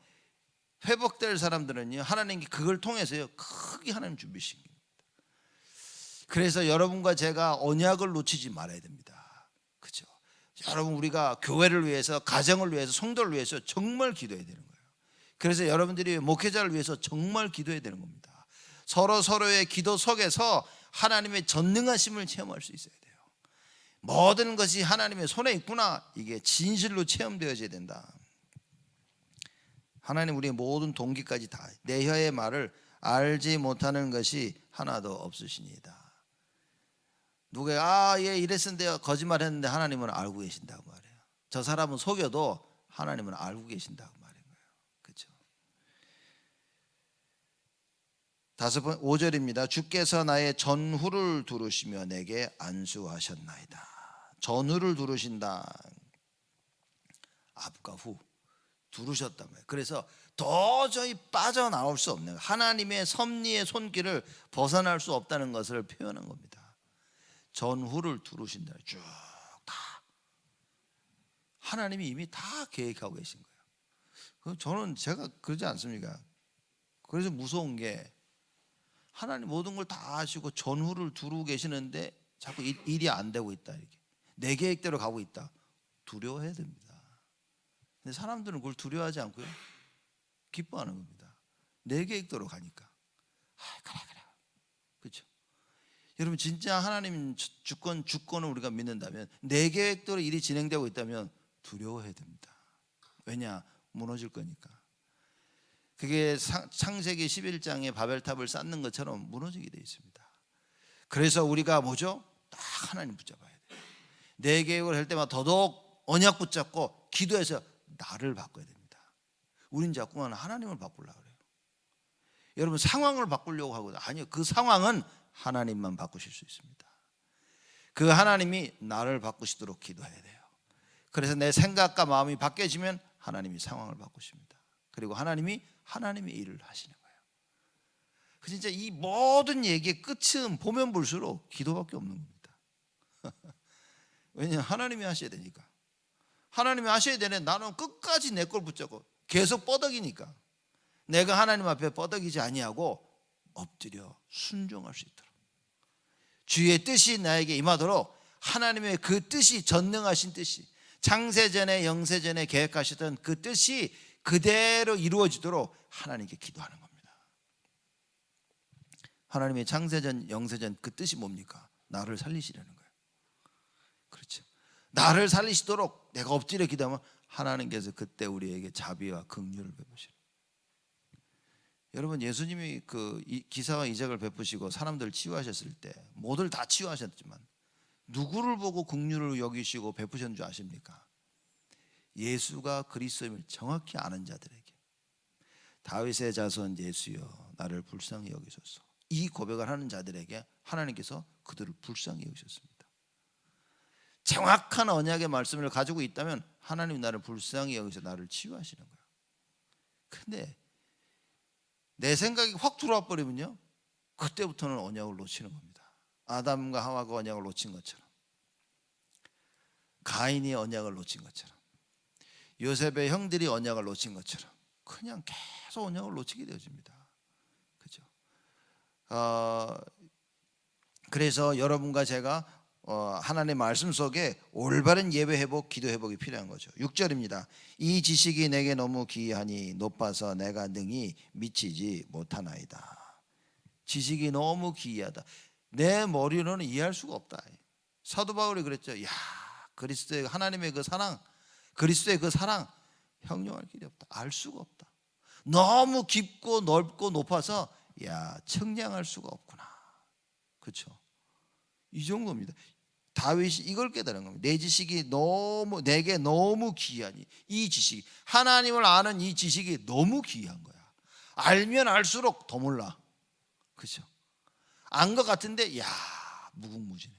Speaker 1: 회복될 사람들은요 하나님께 그걸 통해서요 크게 하나님 준비시킨 겁니다. 그래서 여러분과 제가 언약을 놓치지 말아야 됩니다. 그렇죠? 여러분, 우리가 교회를 위해서, 가정을 위해서, 성도를 위해서 정말 기도해야 되는 거예요. 그래서 여러분들이 목회자를 위해서 정말 기도해야 되는 겁니다. 서로의 기도 속에서 하나님의 전능하심을 체험할 수 있어야 돼요. 모든 것이 하나님의 손에 있구나, 이게 진실로 체험되어져야 된다. 하나님 우리의 모든 동기까지 다, 내 혀의 말을 알지 못하는 것이 하나도 없으시니이다. 누가 얘 이랬는데 거짓말했는데 하나님은 알고 계신다고 말해요. 저 사람은 속여도 하나님은 알고 계신다고 말인 거예요. 그렇죠? 5절입니다. 주께서 나의 전후를 두루시며 내게 안수하셨나이다. 전후를 두루신다. 앞과 후 두르셨단 말이에요. 그래서 도저히 빠져나올 수 없는, 하나님의 섭리의 손길을 벗어날 수 없다는 것을 표현한 겁니다. 전후를 두르신다. 쭉 다 하나님이 이미 다 계획하고 계신 거예요. 제가 그러지 않습니까? 그래서 무서운 게, 하나님 모든 걸 다 아시고 전후를 두르고 계시는데 자꾸 일이 안 되고 있다, 이렇게 내 계획대로 가고 있다, 두려워해야 됩니다. 근데 사람들은 그걸 두려워하지 않고요 기뻐하는 겁니다. 내 계획대로 가니까. 그래. 그렇죠? 여러분, 진짜 하나님 주권을 우리가 믿는다면, 내 계획대로 일이 진행되고 있다면 두려워해야 됩니다. 왜냐? 무너질 거니까. 그게 창세기 11장의 바벨탑을 쌓는 것처럼 무너지게 되어 있습니다. 그래서 우리가 뭐죠? 딱 하나님 붙잡아야 돼요. 내 계획을 할 때마다 더더욱 언약 붙잡고 기도해서 나를 바꿔야 됩니다. 우린 자꾸만 하나님을 바꾸려고 그래요. 여러분, 상황을 바꾸려고 하거든요. 아니요, 그 상황은 하나님만 바꾸실 수 있습니다. 그 하나님이 나를 바꾸시도록 기도해야 돼요. 그래서 내 생각과 마음이 바뀌어지면 하나님이 상황을 바꾸십니다. 그리고 하나님의 일을 하시는 거예요. 진짜 이 모든 얘기의 끝은 보면 볼수록 기도밖에 없는 겁니다. 왜냐하면 하나님이 하셔야 되니까. 하나님이 하셔야 되네. 나는 끝까지 내 걸 붙잡고 계속 뻐덕이니까, 내가 하나님 앞에 뻐덕이지 아니하고 엎드려 순종할 수 있도록, 주의 뜻이 나에게 임하도록, 하나님의 그 뜻이, 전능하신 뜻이, 창세전에 영세전에 계획하시던 그 뜻이 그대로 이루어지도록 하나님께 기도하는 겁니다. 하나님의 창세전 영세전 그 뜻이 뭡니까? 나를 살리시려는 거예요. 그렇죠? 나를 살리시도록 내가 엎드려 기도하면 하나님께서 그때 우리에게 자비와 긍휼을 베푸시는. 여러분, 예수님이 그 기사와 이적을 베푸시고 사람들을 치유하셨을 때, 모두를 다 치유하셨지만 누구를 보고 긍휼을 여기시고 베푸셨는 줄 아십니까? 예수가 그리스도임을 정확히 아는 자들에게. 다윗의 자손 예수여 나를 불쌍히 여기소서. 이 고백을 하는 자들에게 하나님께서 그들을 불쌍히 여기셨습니다. 정확한 언약의 말씀을 가지고 있다면 하나님이 나를 불쌍히 여기서 나를 치유하시는 거예요. 근데 내 생각이 확 들어와 버리면요, 그때부터는 언약을 놓치는 겁니다. 아담과 하와가 언약을 놓친 것처럼, 가인이 언약을 놓친 것처럼, 요셉의 형들이 언약을 놓친 것처럼 그냥 계속 언약을 놓치게 되어집니다. 그죠? 그래서 여러분과 제가 하나님의 말씀 속에 올바른 예배 회복, 기도 회복이 필요한 거죠. 6절입니다. 이 지식이 내게 너무 기이하니 높아서 내가 능히 미치지 못하나이다. 지식이 너무 기이하다. 내 머리로는 이해할 수가 없다. 사도 바울이 그랬죠. 야, 그리스도의 하나님의 그 사랑, 그리스도의 그 사랑 형용할 길이 없다. 알 수가 없다. 너무 깊고 넓고 높아서 야, 측량할 수가 없구나. 그렇죠? 이 정도입니다. 다윗이 이걸 깨달은 겁니다. 내 지식이 너무 내게 너무 귀하니, 이 지식, 하나님을 아는 이 지식이 너무 귀한 거야. 알면 알수록 더 몰라. 그렇죠? 안 것 같은데 야, 무궁무진해.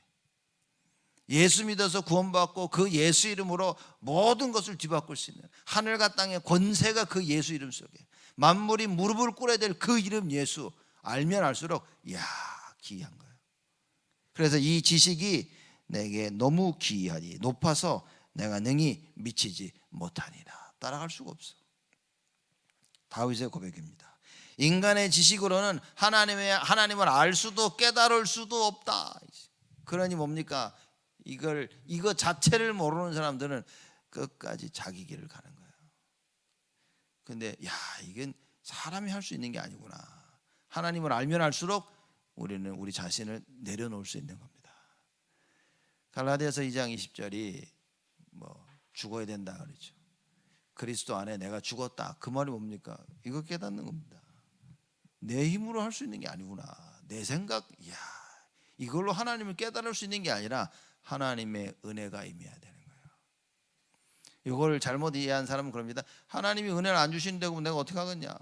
Speaker 1: 예수 믿어서 구원받고 그 예수 이름으로 모든 것을 뒤바꿀 수 있는 하늘과 땅의 권세가 그 예수 이름 속에, 만물이 무릎을 꿇어야 될 그 이름 예수, 알면 알수록 야, 귀한 거예요. 그래서 이 지식이 내게 너무 기이하니 높아서 내가 능히 미치지 못하니라. 따라갈 수가 없어. 다윗의 고백입니다. 인간의 지식으로는 하나님을 알 수도 깨달을 수도 없다. 그러니 뭡니까? 이거 자체를 모르는 사람들은 끝까지 자기 길을 가는 거예요. 근데 야, 이건 사람이 할 수 있는 게 아니구나. 하나님을 알면 알수록 우리는 우리 자신을 내려놓을 수 있는 겁니다. 갈라디아서 2장 20절이 뭐 죽어야 된다 그러죠. 그리스도 안에 내가 죽었다. 그 말이 뭡니까? 이거 깨닫는 겁니다. 내 힘으로 할 수 있는 게 아니구나. 내 생각, 야, 이걸로 하나님을 깨달을 수 있는 게 아니라 하나님의 은혜가 임해야 되는 거예요. 이걸 잘못 이해한 사람은 그럽니다. 하나님이 은혜를 안 주신다고 내가 어떻게 하겠냐.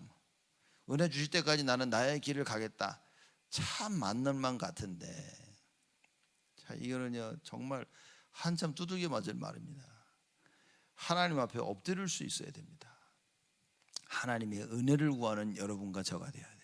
Speaker 1: 은혜 주실 때까지 나는 나의 길을 가겠다. 참 맞는 말 같은데, 자, 이거는요 정말 한참 두들겨 맞을 말입니다. 하나님 앞에 엎드릴 수 있어야 됩니다. 하나님의 은혜를 구하는 여러분과 저가 되어야 돼요.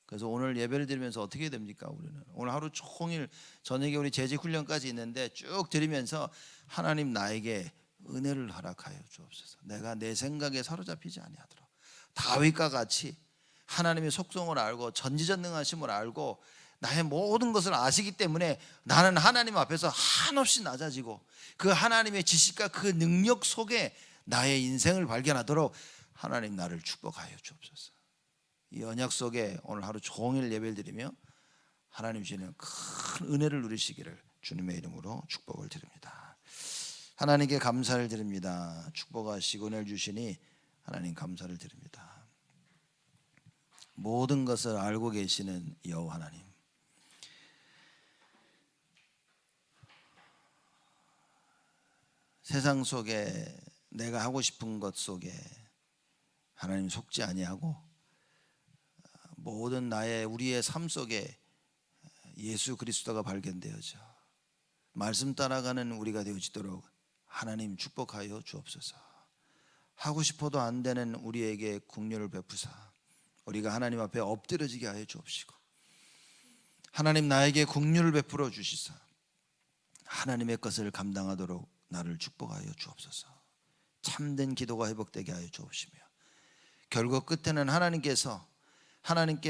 Speaker 1: 그래서 오늘 예배를 드리면서 어떻게 됩니까? 우리는 오늘 하루 종일 저녁에 우리 재직 훈련까지 있는데 쭉 드리면서 하나님 나에게 은혜를 허락하여 주옵소서. 내가 내 생각에 사로잡히지 아니하도록 다윗과 같이 하나님의 속성을 알고 전지전능하심을 알고 나의 모든 것을 아시기 때문에 나는 하나님 앞에서 한없이 낮아지고 그 하나님의 지식과 그 능력 속에 나의 인생을 발견하도록 하나님 나를 축복하여 주옵소서. 이 언약 속에 오늘 하루 종일 예배를 드리며 하나님 주시는 큰 은혜를 누리시기를 주님의 이름으로 축복을 드립니다. 하나님께 감사를 드립니다. 축복하시고 은혜를 주시니 하나님 감사를 드립니다. 모든 것을 알고 계시는 여호와 하나님, 세상 속에 내가 하고 싶은 것 속에 하나님 속지 아니하고 모든 우리의 삶 속에 예수 그리스도가 발견되어져 말씀 따라가는 우리가 되어지도록 하나님 축복하여 주옵소서. 하고 싶어도 안 되는 우리에게 긍휼을 베푸사 우리가 하나님 앞에 엎드려지게 하여 주옵시고, 하나님 나에게 긍휼을 베풀어 주시사 하나님의 것을 감당하도록 나를 축복하여 주옵소서. 참된 기도가 회복되게 하여 주옵시며, 결국 끝에는 하나님께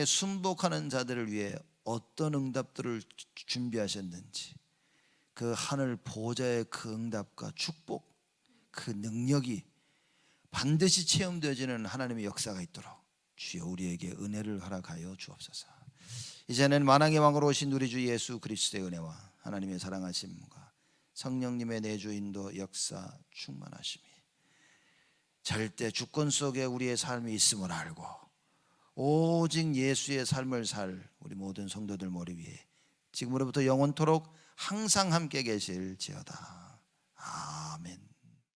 Speaker 1: 순복하는 자들을 위해 어떤 응답들을 준비하셨는지 그 하늘 보좌의 그 응답과 축복, 그 능력이 반드시 체험되어지는 하나님의 역사가 있도록 주여 우리에게 은혜를 허락하여 주옵소서. 이제는 만왕의 왕으로 오신 우리 주 예수 그리스도의 은혜와 하나님의 사랑하심과 성령님의 내주 인도 역사 충만하심이 절대 주권 속에 우리의 삶이 있음을 알고 오직 예수의 삶을 살 우리 모든 성도들 머리 위에 지금으로부터 영원토록 항상 함께 계실지어다.